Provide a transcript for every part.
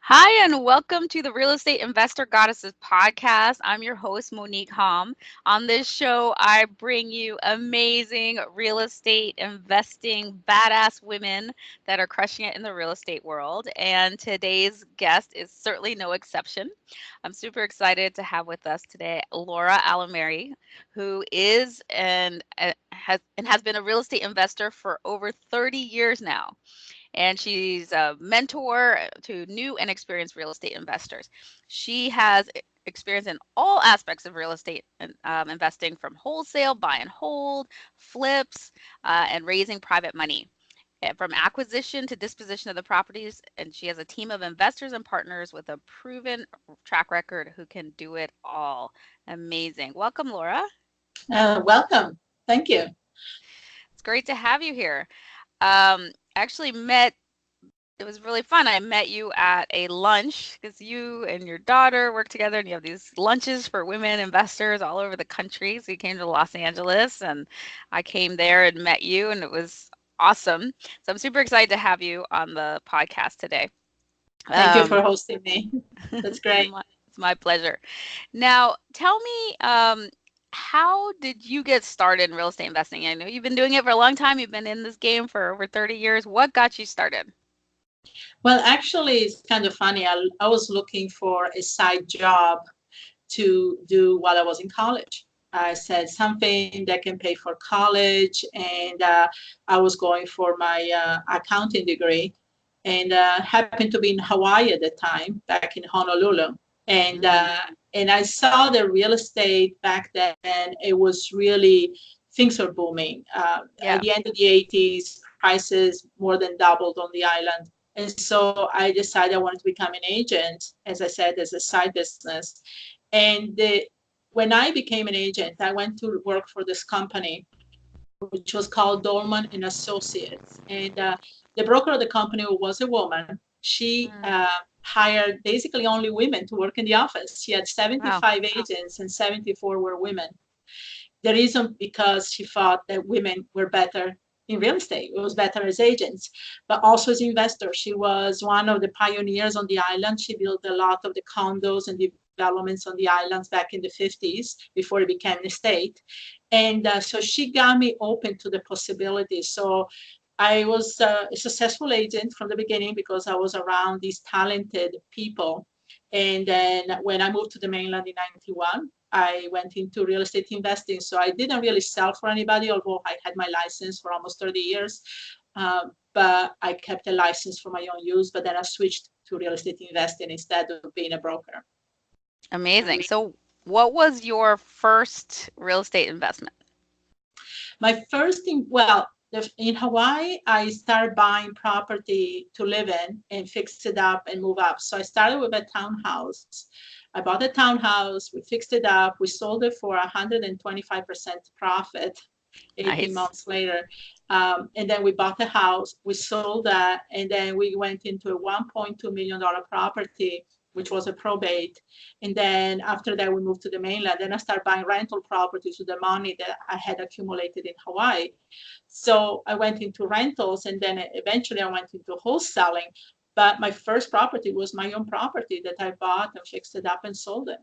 Hi, and welcome to the Real Estate Investor Goddesses podcast. I'm your host, Monick Halm. On this show, I bring you amazing real estate investing badass women that are crushing it in the real estate world. And today's guest is certainly no exception. I'm super excited to have with us today Laura Alamery, who is and has been a real estate investor for over 30 years now, and she's a mentor to new and experienced real estate investors. She has experience in all aspects of real estate investing, from wholesale, buy and hold, flips, and raising private money. From acquisition to disposition of the properties, and she has a team of investors and partners with a proven track record who can do it all. Amazing. Welcome, Laura. Welcome. Thank you. It's great to have you here. Actually met It was really fun. I met you at a lunch because you and your daughter work together and you have these lunches for women investors all over the country. So you came to Los Angeles and I came there and met you, and it was awesome. So I'm super excited to have you on the podcast today. Thank you Um, for hosting me. That's it's great. my, it's my pleasure. Now, tell me, how did you get started in real estate investing? I know you've been doing it for a long time. You've been in this game for over 30 years. What got you started? Well, actually, it's kind of funny. I was looking for a side job to do while I was in college. I said something that can pay for college, and I was going for my accounting degree, and happened to be in Hawaii at the time, back in Honolulu, and Mm, I saw the real estate back then. It was really, things were booming. At yeah. the end of the 80s, prices more than doubled on the island. And so I decided I wanted to become an agent, as I said, as a side business. And when I became an agent, I went to work for this company, which was called Dolman and Associates. And the broker of the company was a woman. She Mm, hired basically only women to work in the office. She had wow. 75 agents and 74 were women. The reason, because she thought that women were better in real estate. It was better as agents, but also as investors. She was one of the pioneers on the island. She built a lot of the condos and developments on the islands back in the 50s before it became an estate. And so she got me open to the possibilities. So I was a successful agent from the beginning because I was around these talented people. And then when I moved to the mainland in 91, I went into real estate investing. So I didn't really sell for anybody, although I had my license for almost 30 years. But I kept a license for my own use. But then I switched to real estate investing instead of being a broker. Amazing. So, what was your first real estate investment? My first thing, well, in Hawaii, I started buying property to live in and fix it up and move up. So I started with a townhouse. I bought a townhouse, we fixed it up, we sold it for 125% profit 18 Nice. months later. And then we bought a house, we sold that, and then we went into a $1.2 million property, which was a probate. And then after that, we moved to the mainland. Then I started buying rental properties with the money that I had accumulated in Hawaii. So I went into rentals, and then eventually I went into wholesaling. But my first property was my own property that I bought and fixed it up and sold it.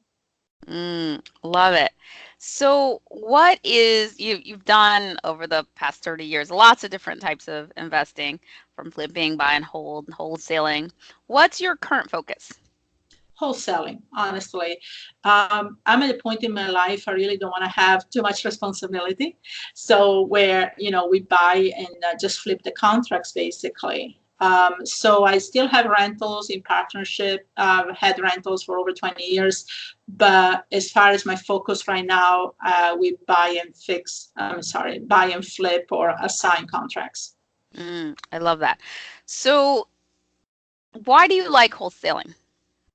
Love it. So, what is you've done over the past 30 years? Lots of different types of investing, from flipping, buy and hold, wholesaling. What's your current focus? Wholesaling, honestly. I'm at a point in my life I really don't want to have too much responsibility. So where, we buy and just flip the contracts basically. So I still have rentals in partnership. I've had rentals for over 20 years. But as far as my focus right now, we buy and flip or assign contracts. I love that. So, why do you like wholesaling?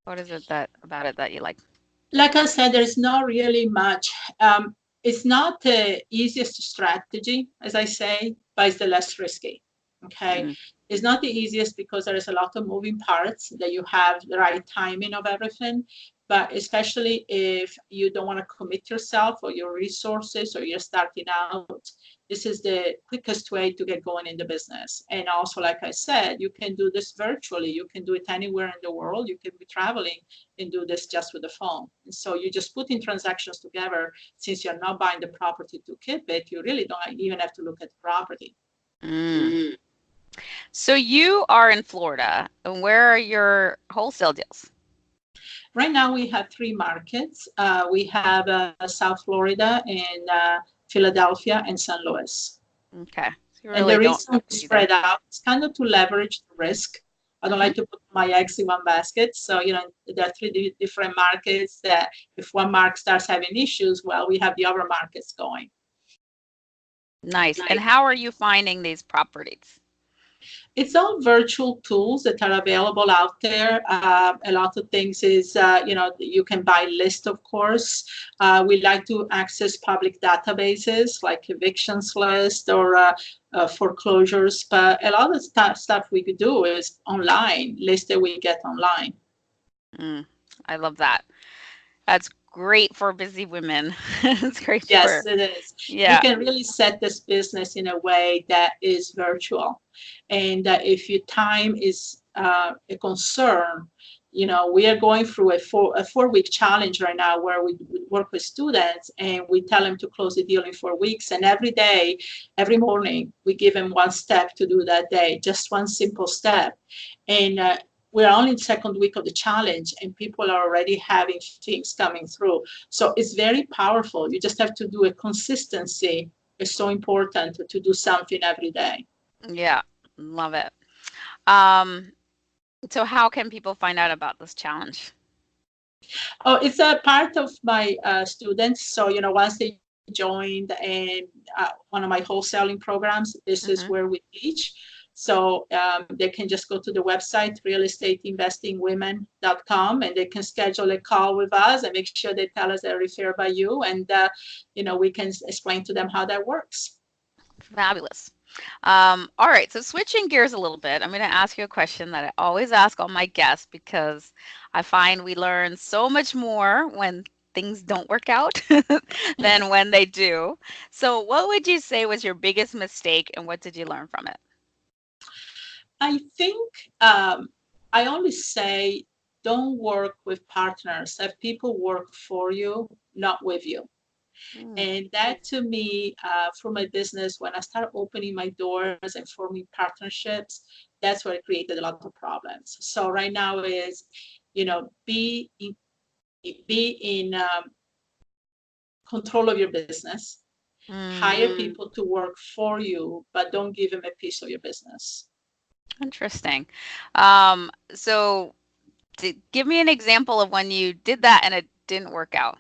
What is it that about it that you like? Like I said, there's not really much. It's not the easiest strategy, as I say, but it's the less risky. Okay. Mm, It's not the easiest because there is a lot of moving parts that you have the right timing of everything. But especially if you don't want to commit yourself or your resources or you're starting out, this is the quickest way to get going in the business. And also, like I said, you can do this virtually. You can do it anywhere in the world. You can be traveling and do this just with the phone. And so you just put in transactions together. Since you're not buying the property to keep it, you really don't even have to look at the property. Mm. So you are in Florida, and where are your wholesale deals? Right now, we have three markets. We have South Florida and Philadelphia and St. Louis. Okay. So you And the really don't reason have we to be there. spread out is kind of to leverage the risk. I don't Hmm. like to put my eggs in one basket. So, there are three different markets that if one market starts having issues, well, we have the other markets going. Nice. And how are you finding these properties? It's all virtual tools that are available out there. A lot of things is, you can buy list, of course. We like to access public databases like evictions list or foreclosures, but a lot of stuff we could do is online, list that we get online. Mm, I love that. That's great for busy women. It's great Yes, for, it is. You yeah, can really set this business in a way that is virtual. And if your time is a concern, we are going through a 4 week challenge right now where we work with students and we tell them to close the deal in 4 weeks. And every day, every morning, we give them one step to do that day, just one simple step. And we're only in the second week of the challenge and people are already having things coming through. So it's very powerful. You just have to do a consistency. It's so important to do something every day. yeah, love it. Um, so how can people find out about this challenge? Oh, it's a part of my students. So, once they joined and one of my wholesaling programs, this is Hmm. where we teach. So they can just go to the website, realestateinvestingwomen.com, and they can schedule a call with us and make sure they tell us they're referred by you. And, we can explain to them how that works. Fabulous. All right, so switching gears a little bit, I'm going to ask you a question that I always ask all my guests because I find we learn so much more when things don't work out than when they do. So, what would you say was your biggest mistake and what did you learn from it? I think I always say don't work with partners. Have people work for you, not with you. Mm, And that to me, for my business, when I started opening my doors and forming partnerships, that's where it created a lot of problems. So right now is, be in control of your business, mm, hire people to work for you, but don't give them a piece of your business. interesting. So, give me an example of when you did that and it didn't work out.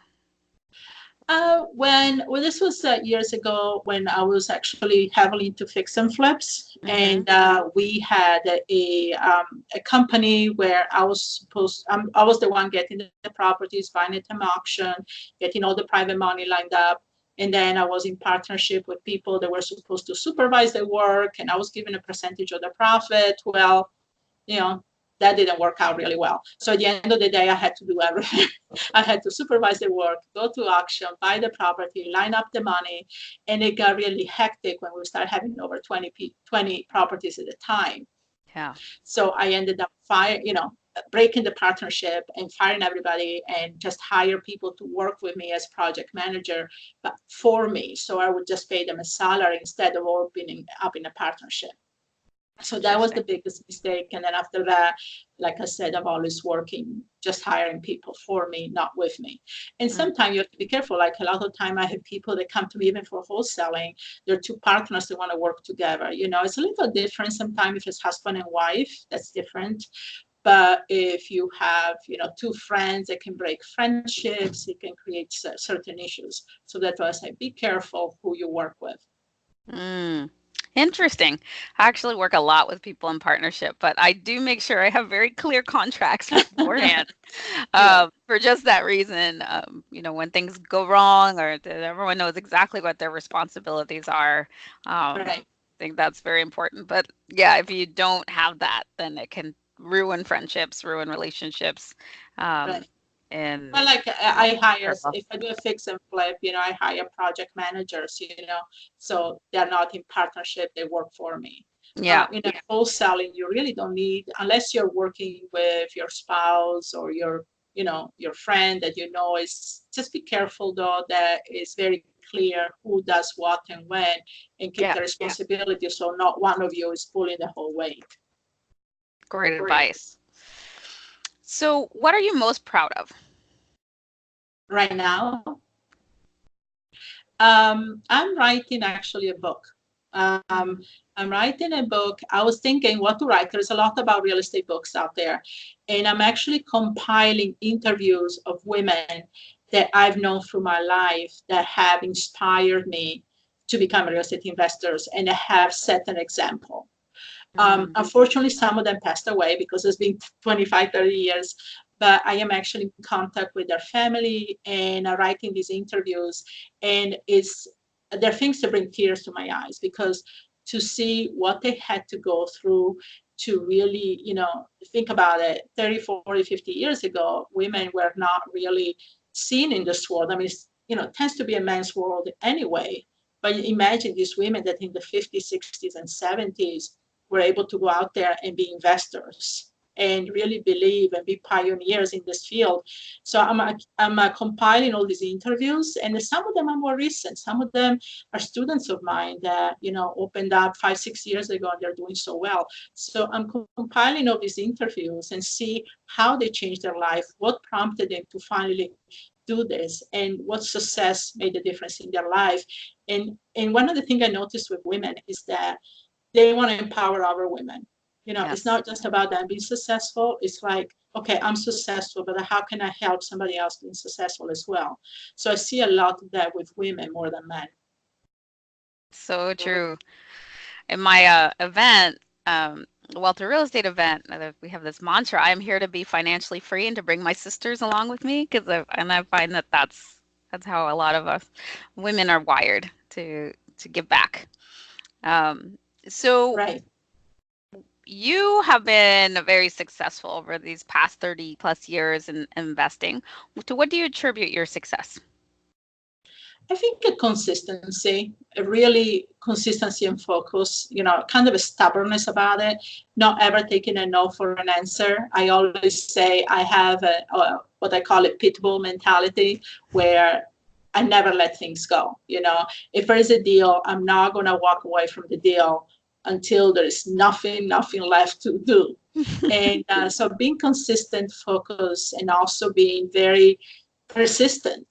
When this was years ago when I was actually heavily into fix and flips, Mm-hmm. and we had a company where I was the one getting the properties, buying it from auction, getting all the private money lined up, and then I was in partnership with people that were supposed to supervise the work, and I was given a percentage of the profit. Well, you know, that didn't work out really well. So at the end of the day, I had to do everything. I had to supervise the work, go to auction, buy the property, line up the money. And it got really hectic when we started having over 20 properties at a time. Yeah. So I ended up breaking the partnership and firing everybody and just hire people to work with me as project manager, but for me. So I would just pay them a salary instead of opening up in a partnership. So that was the Interesting. biggest mistake. And then after that, like I said, I'm always working, just hiring people for me, not with me. And Mm, sometimes you have to be careful. Like a lot of time I have people that come to me even for wholesaling. They're two partners that want to work together. It's a little different sometimes if it's husband and wife, that's different. But if you have, two friends that can break friendships, it can create certain issues. So that's why I say, be careful who you work with. mm. Interesting. I actually work a lot with people in partnership, but I do make sure I have very clear contracts beforehand. Good. For just that reason, when things go wrong or that everyone knows exactly what their responsibilities are. I Right. think that's very important. But yeah, if you don't have that, then it can ruin friendships, ruin relationships. Um, Right. in Well, like um, I hire, Circle. if I do a fix and flip, I hire project managers, so they're not in partnership, they work for me. Yeah, Wholesaling, you really don't need, unless you're working with your spouse or your friend that is, just be careful though, that it's very clear who does what and when, and keep yeah, the responsibility so not one of you is pulling the whole weight. great advice. So, what are you most proud of? Right now, I'm writing actually a book. Um, Mm, I'm writing a book. I was thinking what to write. There's a lot about real estate books out there. And I'm actually compiling interviews of women that I've known through my life that have inspired me to become real estate investors and have set an example. mm, Unfortunately, some of them passed away because it's been 25, 30 years. But I am actually in contact with their family and writing these interviews. And there are things that bring tears to my eyes because to see what they had to go through to really, think about it, 30, 40, 50 years ago, women were not really seen in this world. I mean, it tends to be a man's world anyway. But imagine these women that in the 50s, 60s, and 70s were able to go out there and be investors and really believe and be pioneers in this field. So I'm compiling all these interviews, and some of them are more recent. Some of them are students of mine that opened up 5, 6 years ago, and they're doing so well. So I'm compiling all these interviews and see how they changed their life, what prompted them to finally do this, and what success made a difference in their life. And one of the things I noticed with women is that they want to empower other women. It's yes. not just about them being successful. It's like, okay, I'm successful, but how can I help somebody else being successful as well? So I see a lot of that with women more than men. So true. In my event, well, the real estate event, we have this mantra: "I'm here to be financially free and to bring my sisters along with me." And I find that that's how a lot of us women are wired to give back. Um, so Right. you have been very successful over these past 30 plus years in investing. To what do you attribute your success? I think a consistency, a really consistency and focus, kind of a stubbornness about it, not ever taking a no for an answer. I always say I have what I call a pit bull mentality, where I never let things go. If there is a deal, I'm not going to walk away from the deal until there is nothing left to do. And so being consistent, focused, and also being very persistent,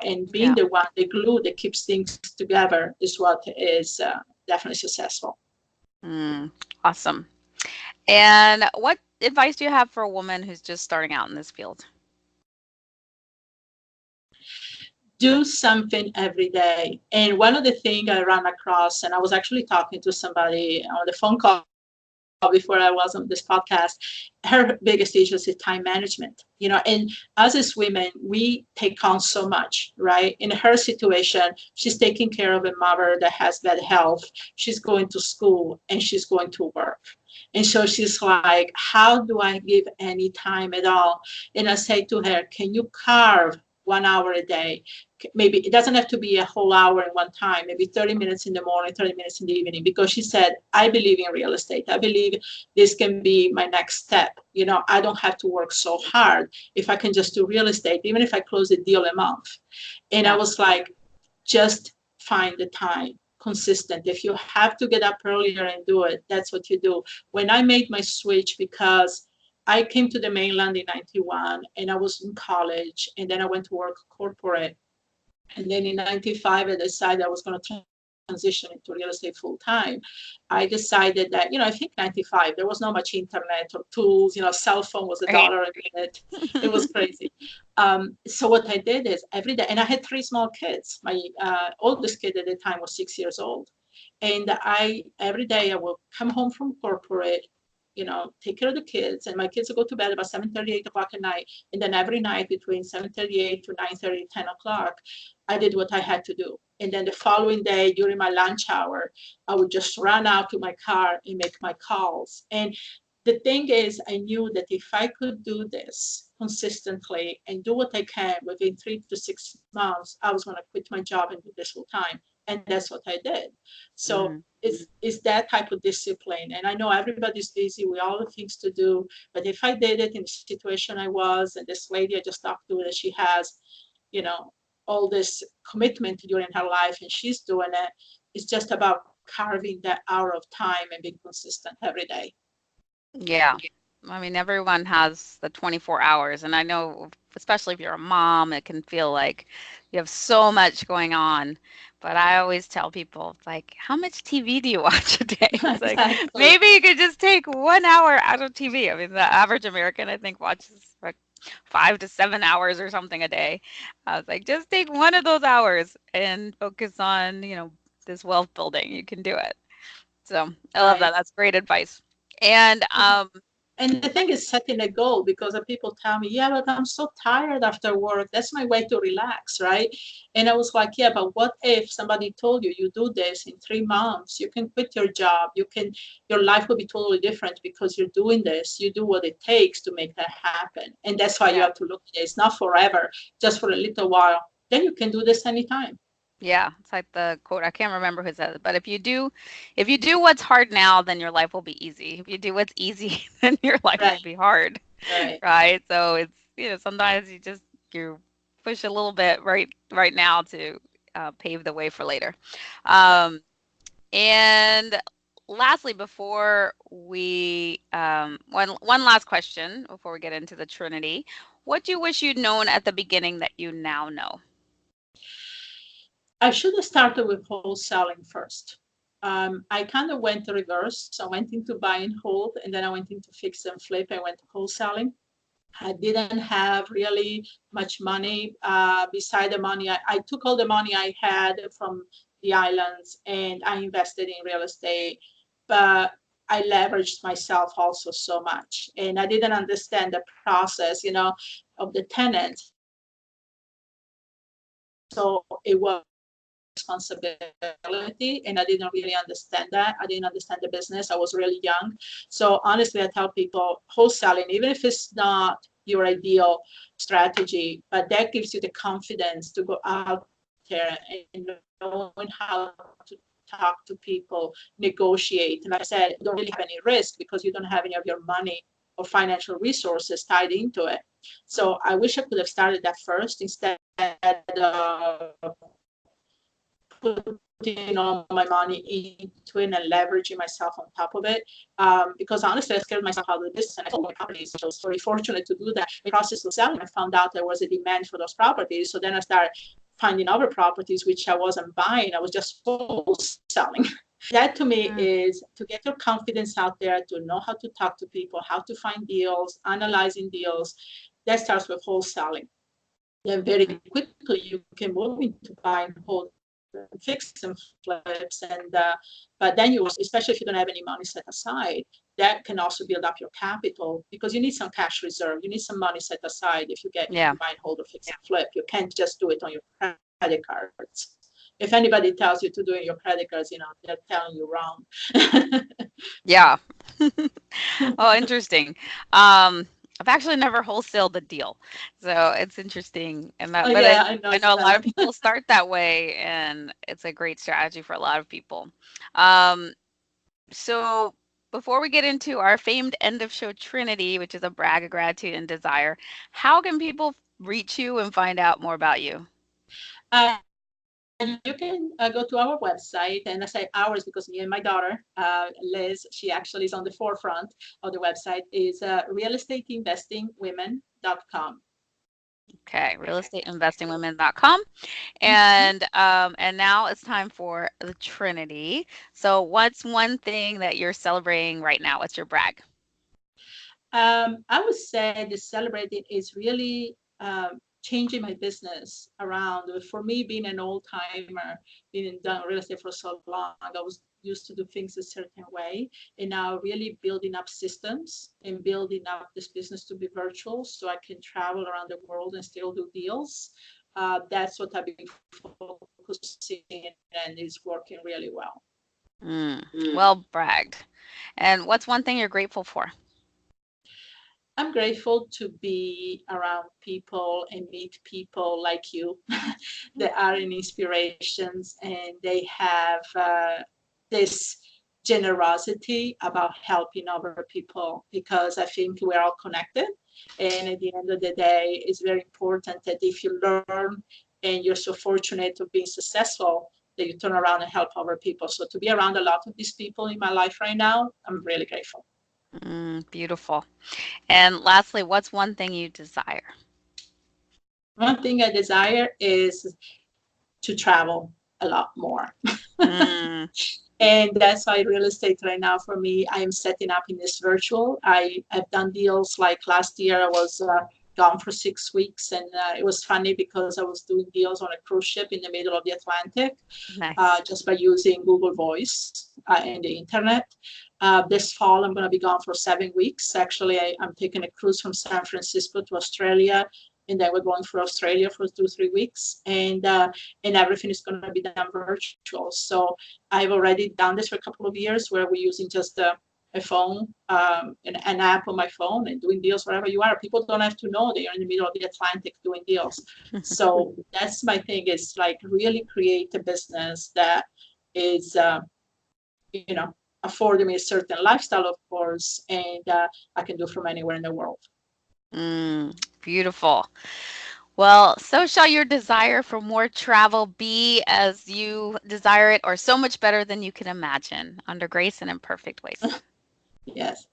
and being Yeah. the one, the glue that keeps things together is what is definitely successful. Mm, awesome. And what advice do you have for a woman who's just starting out in this field? Do something every day. And one of the things I ran across, and I was actually talking to somebody on the phone call before I was on this podcast, her biggest issue is time management. And us as women, we take on so much, right? In her situation, she's taking care of a mother that has bad health. She's going to school and she's going to work. And so she's like, how do I give any time at all? And I say to her, can you carve 1 hour a day? Maybe it doesn't have to be a whole hour in one time, maybe 30 minutes in the morning, 30 minutes in the evening, because she said, I believe in real estate. I believe this can be my next step. I don't have to work so hard if I can just do real estate, even if I close a deal a month. And I Yeah. was like, just find the time, consistent. If you have to get up earlier and do it, that's what you do. When I made my switch, because I came to the mainland in 91 and I was in college, and then I went to work corporate, and then in 95, I decided I was going to transition into real estate full time. I decided that, I think 95, there was not much internet or tools, cell phone was a Right. dollar a minute. It was crazy. So what I did is every day, and I had three small kids. My oldest kid at the time was 6 years old. And every day I will come home from corporate, take care of the kids, and my kids will go to bed about 7:30, 8 o'clock at night. And then every night between 7:38 to 9:30, 10 o'clock, I did what I had to do. And then the following day during my lunch hour, I would just run out to my car and make my calls. And The thing is, I knew that if I could do this consistently and do what I can within 3 to 6 months, I was going to quit my job and do this full time. And that's what I did. So Mm-hmm. it's that type of discipline. And I know everybody's busy, we all have things to do. But if I did it in the situation I was, and this lady I just talked to, that she has, you know, all this commitment during her life and she's doing it, it's just about carving that hour of time and being consistent every day. Yeah. I mean, everyone has the 24 hours, and I know, especially if you're a mom, it can feel like you have so much going on. But I always tell people, it's like, how much TV do you watch a day? It's like, Exactly. maybe you could just take 1 hour out of TV. I mean, the average American, I think, watches like 5 to 7 hours or something a day. I was like, just take one of those hours and focus on, this wealth building. You can do it. So I love Right. that. That's great advice. And And the thing is setting a goal, because people tell me, yeah, but I'm so tired after work. That's my way to relax, right? And I was like, yeah, but what if somebody told you, you do this in 3 months, you can quit your job, your life will be totally different because you're doing this. You do what it takes to make that happen. And that's why you yeah, have to look at it. It's not forever, just for a little while. Then you can do this anytime. yeah. It's like the quote. I can't remember who said it, but if you do what's hard now, then your life will be easy. If you do what's easy, then your life will Right, be hard, right. right? So it's sometimes you push a little bit right now to pave the way for later. Um, and lastly, before we one last question before we get into the Trinity, what do you wish you'd known at the beginning that you now know? I should have started with wholesaling first. I kind of went the reverse. So I went into buy and hold, and then I went into fix and flip. I went to wholesaling. I didn't have really much money. Beside the money, I took all the money I had from the islands and I invested in real estate. But I leveraged myself also so much, and I didn't understand the process, of the tenants. So it was responsibility, and I didn't really understand that. I didn't understand the business. I was really young. So honestly, I tell people wholesaling, even if it's not your ideal strategy, but that gives you the confidence to go out there and knowing how to talk to people, negotiate. And like I said, you don't really have any risk because you don't have any of your money or financial resources tied into it. So I wish I could have started that first instead of putting all my money into it and leveraging myself on top of it. Because honestly, I scared myself out of the business and I sold my properties. So I was very fortunate to do that. In the process of selling, I found out there was a demand for those properties. So then I started finding other properties which I wasn't buying. I was just selling. That to me Mm, is to get your confidence out there, to know how to talk to people, how to find deals, analyzing deals. That starts with wholesaling. Then very mm. quickly you can move into buy and hold and fix and flips. And but then you, especially if you don't have any money set aside, that can also build up your capital because you need some cash reserve. You need some money set aside if you get Yeah. into buy and hold or fix and flip. You can't just do it on your credit cards. If anybody tells you to do it in your credit cards, they're telling you wrong. Yeah. Oh, interesting. Um, I've actually never wholesaled a deal, so it's interesting. And Oh that, but yeah, I know I you know a lot of haven't. people start that way, and it's a great strategy for a lot of people. Um, so before we get into our famed end of show Trinity, which is a brag of gratitude and desire, how can people reach you and find out more about you? You can go to our website, and I say ours because me and my daughter, Liz, she actually is on the forefront of the website, is realestateinvestingwomen.com. Okay, realestateinvestingwomen.com. And now it's time for the Trinity. So what's one thing that you're celebrating right now? What's your brag? I would say the celebrating is really changing my business around. For me, being an old timer, being in done real estate for so long, I was used to do things a certain way, and now really building up systems and building up this business to be virtual, so I can travel around the world and still do deals. That's what I've been focusing, and is working really well. Mm, well bragged. And what's one thing you're grateful for? I'm grateful to be around people and meet people like you that are in inspirations and they have this generosity about helping other people because I think we're all connected. And at the end of the day, it's very important that if you learn and you're so fortunate of being successful, that you turn around and help other people. So to be around a lot of these people in my life right now, I'm really grateful. Beautiful. And lastly, what's one thing you desire? One thing I desire is to travel a lot more. Mm, And that's why real estate right now for me, I am setting up in this virtual. I've done deals like last year, I was gone for 6 weeks. And it was funny because I was doing deals on a cruise ship in the middle of the Atlantic nice. just by using Google Voice and the internet. This fall, I'm going to be gone for 7 weeks. Actually, I'm taking a cruise from San Francisco to Australia, and then we're going for Australia for 2 3 weeks, and everything is going to be done virtual. So I've already done this for a couple of years, where we're using just a phone, an app on my phone, and doing deals wherever you are. People don't have to know they are in the middle of the Atlantic doing deals. So that's my thing, is like really create a business that is, you know, affording me a certain lifestyle, of course, and I can do from anywhere in the world. Beautiful. Well, so shall your desire for more travel be as you desire it, or so much better than you can imagine, under grace and in perfect ways. Yes.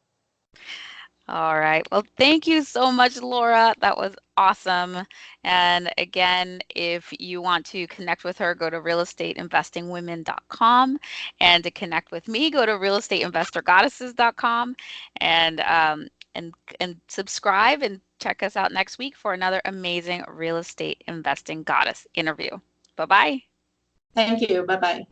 All right. Well, thank you so much, Laura. That was awesome. And again, if you want to connect with her, go to realestateinvestingwomen.com. And to connect with me, go to realestateinvestorgoddesses.com. And and subscribe and check us out next week for another amazing real estate investing goddess interview. Bye bye. Thank you. Bye bye.